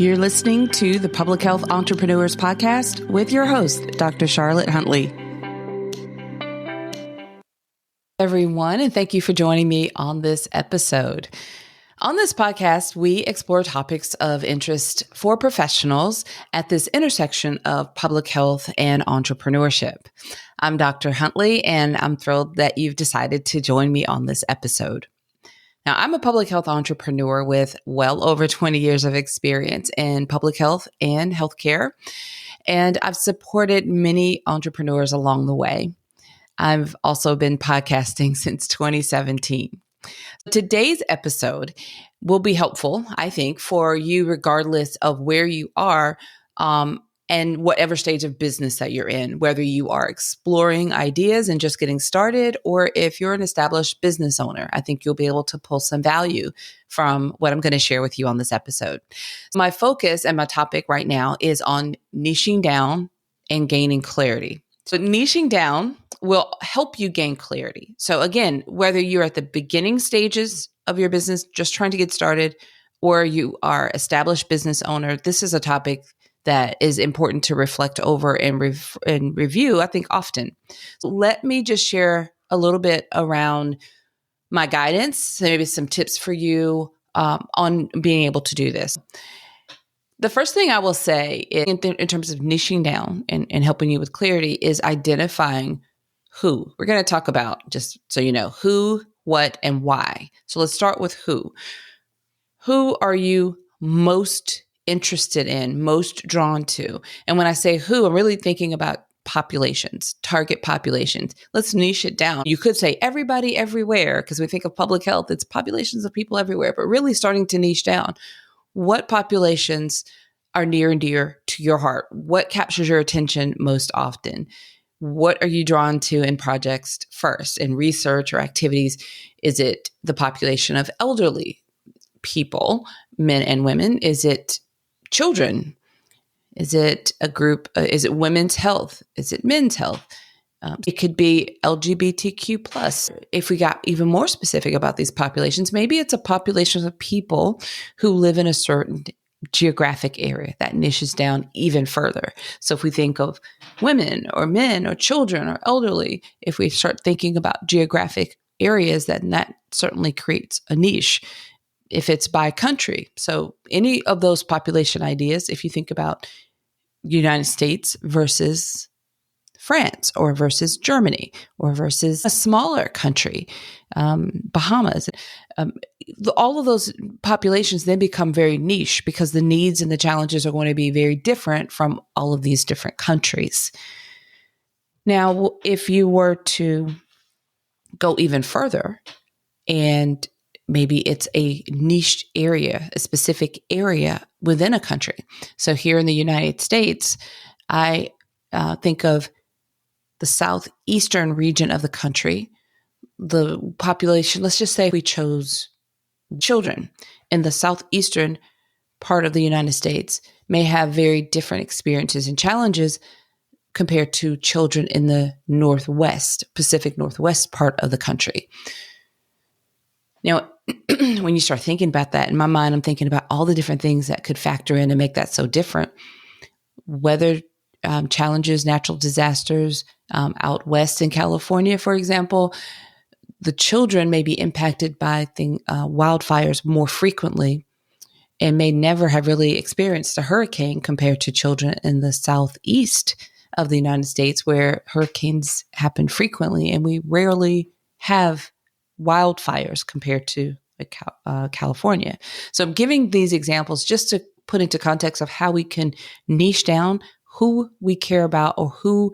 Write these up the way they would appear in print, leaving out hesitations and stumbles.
You're listening to the Public Health Entrepreneurs Podcast with your host, Dr. Charlotte Huntley. Everyone, and thank you for joining me on this episode. On this podcast, we explore topics of interest for professionals at this intersection of public health and entrepreneurship. I'm Dr. Huntley, and I'm thrilled that you've decided to join me on this episode. Now, I'm a public health entrepreneur with well over 20 years of experience in public health and healthcare, and I've supported many entrepreneurs along the way. I've also been podcasting since 2017. Today's episode will be helpful, I think, for you regardless of where you are and whatever stage of business that you're in, whether you are exploring ideas and just getting started, or if you're an established business owner. I think you'll be able to pull some value from what I'm going to share with you on this episode. My focus and my topic right now is on niching down and gaining clarity. So niching down will help you gain clarity. So again, whether you're at the beginning stages of your business, just trying to get started, or you are established business owner, this is a topic that is important to reflect over and review, I think, often. So let me just share a little bit around my guidance, maybe some tips for you on being able to do this. The first thing I will say in terms of niching down and helping you with clarity is identifying who. We're going to talk about, just so you know, who, what, and why. So let's start with who. Who are you most interested in, most drawn to? And when I say who, I'm really thinking about populations, target populations. Let's niche it down. You could say everybody everywhere, because we think of public health, it's populations of people everywhere, but really starting to niche down. What populations are near and dear to your heart? What captures your attention most often? What are you drawn to in projects first, in research or activities? Is it the population of elderly people, men and women? Is it children? Is it a group? Is it women's health? Is it men's health? It could be LGBTQ plus. If we got even more specific about these populations, maybe it's a population of people who live in a certain geographic area that niches down even further. So if we think of women or men or children or elderly, if we start thinking about geographic areas, then that certainly creates a niche. If it's by country, so any of those population ideas, if you think about United States versus France or versus Germany or versus a smaller country, Bahamas, all of those populations then become very niche because the needs and the challenges are going to be very different from all of these different countries. Now, if you were to go even further, and maybe it's a niche area, a specific area within a country. So here in the United States, I think of the southeastern region of the country, the population, let's just say we chose children in the southeastern part of the United States may have very different experiences and challenges compared to children in the Northwest, Pacific Northwest part of the country. Now, when you start thinking about that, in my mind, I'm thinking about all the different things that could factor in and make that so different. Weather challenges, natural disasters out west in California, for example, the children may be impacted by wildfires more frequently and may never have really experienced a hurricane compared to children in the southeast of the United States, where hurricanes happen frequently and we rarely have wildfires compared to California. So I'm giving these examples just to put into context of how we can niche down who we care about or who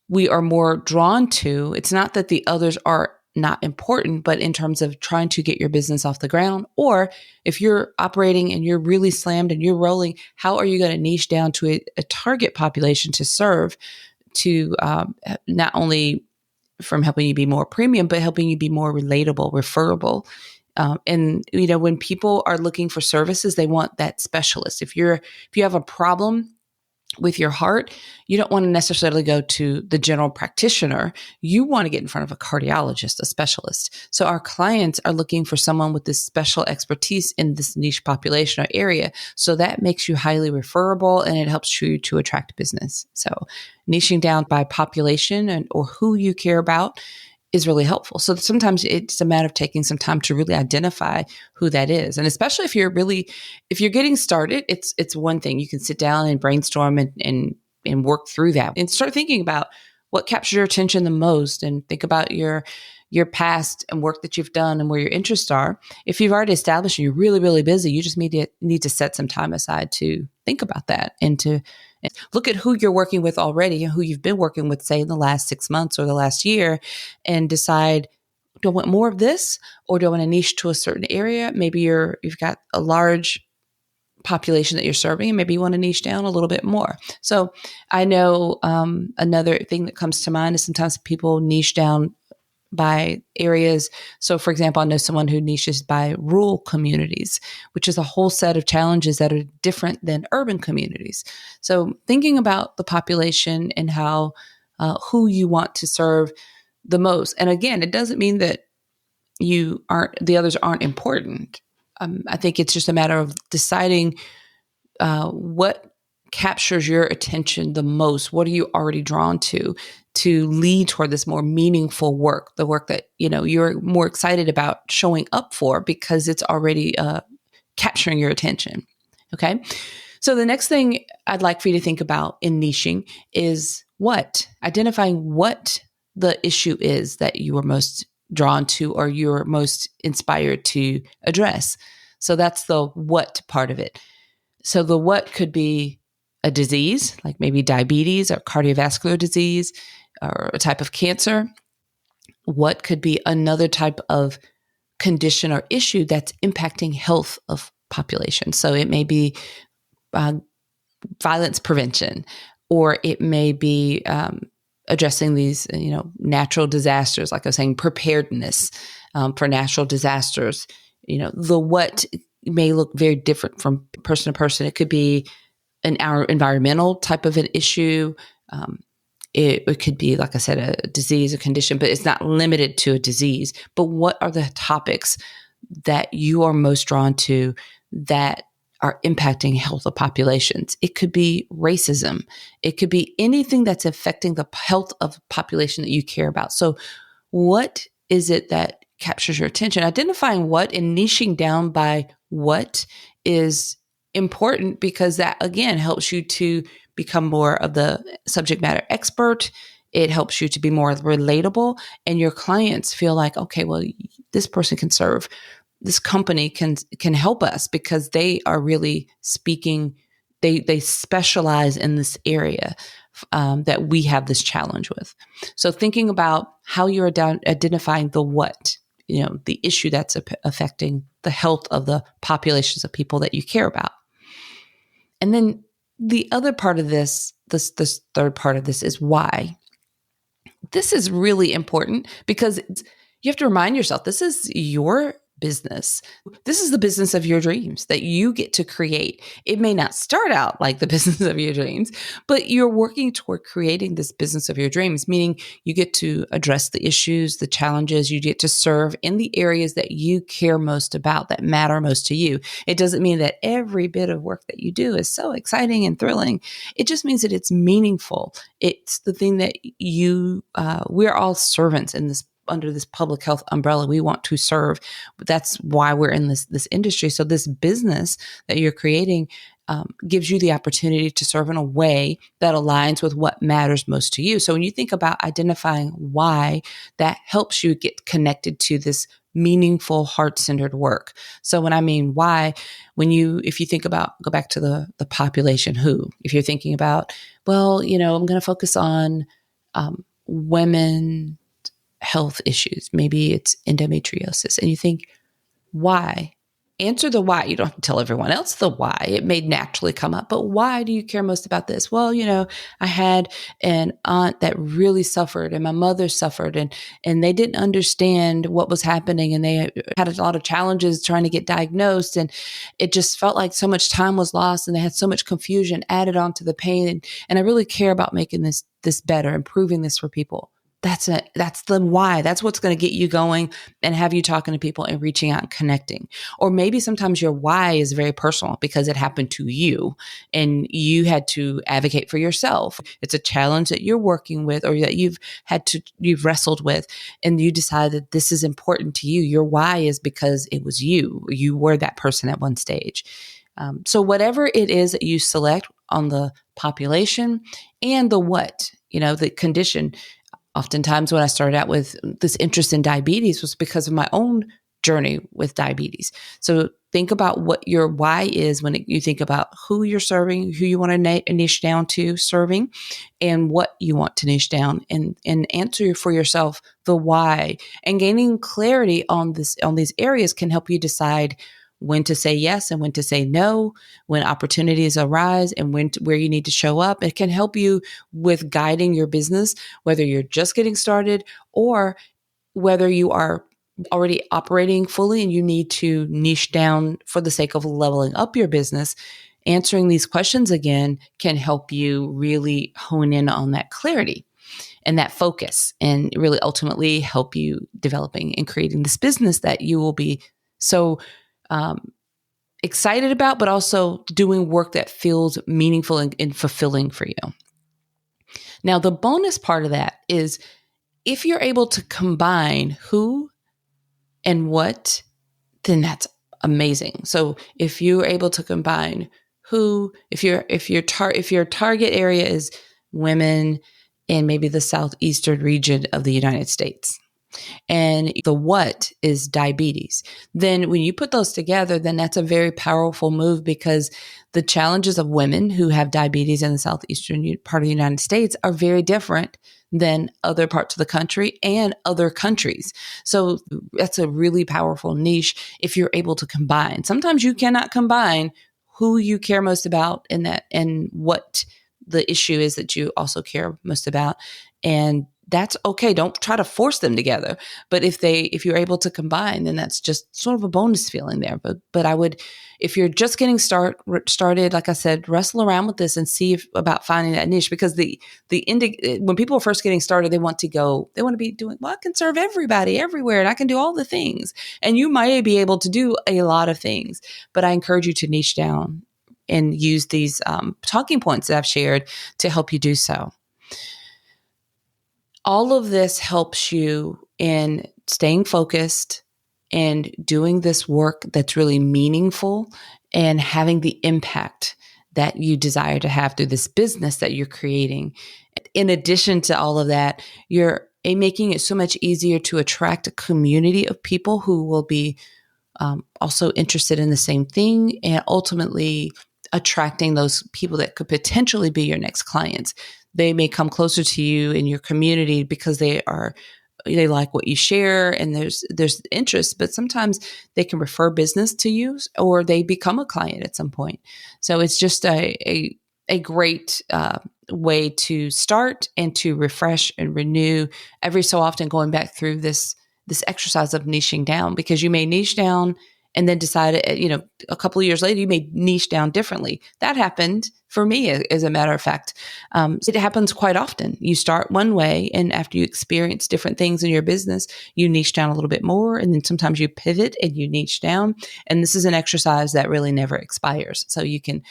we are more drawn to. It's not that the others are not important, but in terms of trying to get your business off the ground, or if you're operating and you're really slammed and you're rolling, how are you going to niche down to a target population to serve to not only from helping you be more premium, but helping you be more relatable, referable. And when people are looking for services, they want that specialist. If you have a problem with your heart, you don't want to necessarily go to the general practitioner. You want to get in front of a cardiologist, a specialist. So our clients are looking for someone with this special expertise in this niche population or area. So that makes you highly referable and it helps you to attract business. So niching down by population or who you care about is really helpful. So sometimes it's a matter of taking some time to really identify who that is. And especially if you're getting started, it's one thing. You can sit down and brainstorm and work through that and start thinking about what captures your attention the most and think about your past and work that you've done and where your interests are. If you've already established and you're really, really busy, you just need to set some time aside to think about that and to look at who you're working with already and who you've been working with, say, in the last 6 months or the last year, and decide, do I want more of this or do I want to niche to a certain area? Maybe you've got a large population that you're serving and maybe you want to niche down a little bit more. So I know another thing that comes to mind is sometimes people niche down by areas. So for example, I know someone who niches by rural communities, which is a whole set of challenges that are different than urban communities. So thinking about the population and how who you want to serve the most. And again, it doesn't mean that the others aren't important. I think it's just a matter of deciding what captures your attention the most. What are you already drawn to lead toward this more meaningful work, the work that, you're more excited about showing up for because it's already capturing your attention. Okay. So the next thing I'd like for you to think about in niching is identifying what the issue is that you are most drawn to or you're most inspired to address. So that's the what part of it. So the what could be a disease, like maybe diabetes or cardiovascular disease or a type of cancer. What could be another type of condition or issue that's impacting health of population. So it may be violence prevention, or it may be addressing these, natural disasters, like I was saying, preparedness for natural disasters. The what may look very different from person to person. It could be our environmental type of an issue. It could be, like I said, a disease, a condition, but it's not limited to a disease. But what are the topics that you are most drawn to that are impacting health of populations? It could be racism. It could be anything that's affecting the health of a population that you care about. So what is it that captures your attention? Identifying what and niching down by what is important, because that, again, helps you to become more of the subject matter expert. It helps you to be more relatable, and your clients feel like, okay, well, this person can serve. This company can help us because they are really speaking. They specialize in this area that we have this challenge with. So thinking about how you're identifying the what, the issue that's affecting the health of the populations of people that you care about. And then the other part of this third part of this is why. This is really important because you have to remind yourself, this is your business. This is the business of your dreams that you get to create. It may not start out like the business of your dreams, but you're working toward creating this business of your dreams, meaning you get to address the issues, the challenges, you get to serve in the areas that you care most about, that matter most to you. It doesn't mean that every bit of work that you do is so exciting and thrilling. It just means that it's meaningful. It's the thing that we're all servants in this, under this public health umbrella. We want to serve. That's why we're in this industry. So this business that you're creating gives you the opportunity to serve in a way that aligns with what matters most to you. So when you think about identifying why, that helps you get connected to this meaningful, heart-centered work. So when I mean why, if you think about, go back to the population who, if you're thinking about, well, I'm going to focus on women health issues. Maybe it's endometriosis. And you think, why? answer the why. You don't have to tell everyone else the why. It may naturally come up, but why do you care most about this? Well, I had an aunt that really suffered and my mother suffered and they didn't understand what was happening and they had a lot of challenges trying to get diagnosed and it just felt like so much time was lost and they had so much confusion added on to the pain. And I really care about making this better, improving this for people. That's it. That's the why. That's what's going to get you going and have you talking to people and reaching out and connecting. Or maybe sometimes your why is very personal because it happened to you and you had to advocate for yourself. It's a challenge that you're working with or that you've wrestled with and you decided this is important to you. Your why is because it was you. You were that person at one stage. So whatever it is that you select on the population and the what, the condition. Oftentimes when I started out with this interest in diabetes was because of my own journey with diabetes. So think about what your why is when you think about who you're serving, who you want to niche down to serving, and what you want to niche down and answer for yourself the why. And gaining clarity on these areas can help you decide when to say yes and when to say no, when opportunities arise and where you need to show up. It can help you with guiding your business, whether you're just getting started or whether you are already operating fully and you need to niche down for the sake of leveling up your business. Answering these questions again can help you really hone in on that clarity and that focus and really ultimately help you developing and creating this business that you will be so excited about, but also doing work that feels meaningful and fulfilling for you. Now, the bonus part of that is if you're able to combine who and what, then that's amazing. So if you're able to combine who, if your target area is women in maybe the southeastern region of the United States, and the what is diabetes. Then when you put those together, then that's a very powerful move because the challenges of women who have diabetes in the southeastern part of the United States are very different than other parts of the country and other countries. So that's a really powerful niche if you're able to combine. Sometimes you cannot combine who you care most about in that and what the issue is that you also care most about. And that's okay. Don't try to force them together. But if you're able to combine, then that's just sort of a bonus feeling there. But I would, if you're just getting started, like I said, wrestle around with this and see about finding that niche because when people are first getting started, they want to be doing, well, I can serve everybody everywhere and I can do all the things. And you might be able to do a lot of things, but I encourage you to niche down and use these talking points that I've shared to help you do so. All of this helps you in staying focused and doing this work that's really meaningful and having the impact that you desire to have through this business that you're creating. In addition to all of that, you're making it so much easier to attract a community of people who will be also interested in the same thing and ultimately attracting those people that could potentially be your next clients. They may come closer to you in your community because they like what you share and there's interest, but sometimes they can refer business to you or they become a client at some point. So it's just a great way to start and to refresh and renew every so often, going back through this exercise of niching down, because you may niche down and then decide, a couple of years later, you may niche down differently. That happened for me, as a matter of fact. It happens quite often. You start one way, and after you experience different things in your business, you niche down a little bit more, and then sometimes you pivot and you niche down. And this is an exercise that really never expires. So you can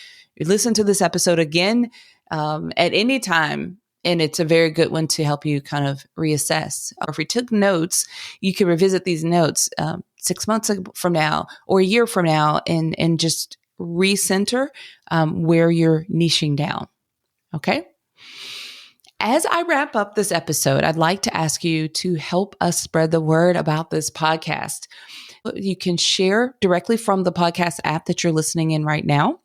listen to this episode again at any time. And it's a very good one to help you kind of reassess. Or if you took notes, you can revisit these notes 6 months from now or a year from now and just recenter where you're niching down. Okay? As I wrap up this episode, I'd like to ask you to help us spread the word about this podcast. You can share directly from the podcast app that you're listening in right now.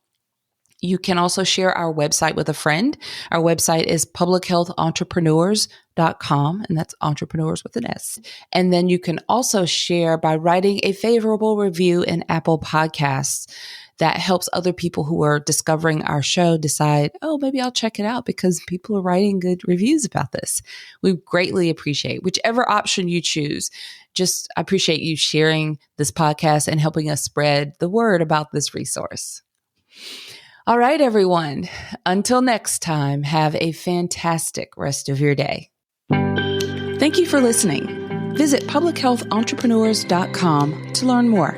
You can also share our website with a friend. Our website is publichealthentrepreneurs.com, and that's entrepreneurs with an S. And then you can also share by writing a favorable review in Apple Podcasts. That helps other people who are discovering our show decide, oh, maybe I'll check it out because people are writing good reviews about this. We greatly appreciate whichever option you choose. Just appreciate you sharing this podcast and helping us spread the word about this resource. All right, everyone. Until next time, have a fantastic rest of your day. Thank you for listening. Visit publichealthentrepreneurs.com to learn more.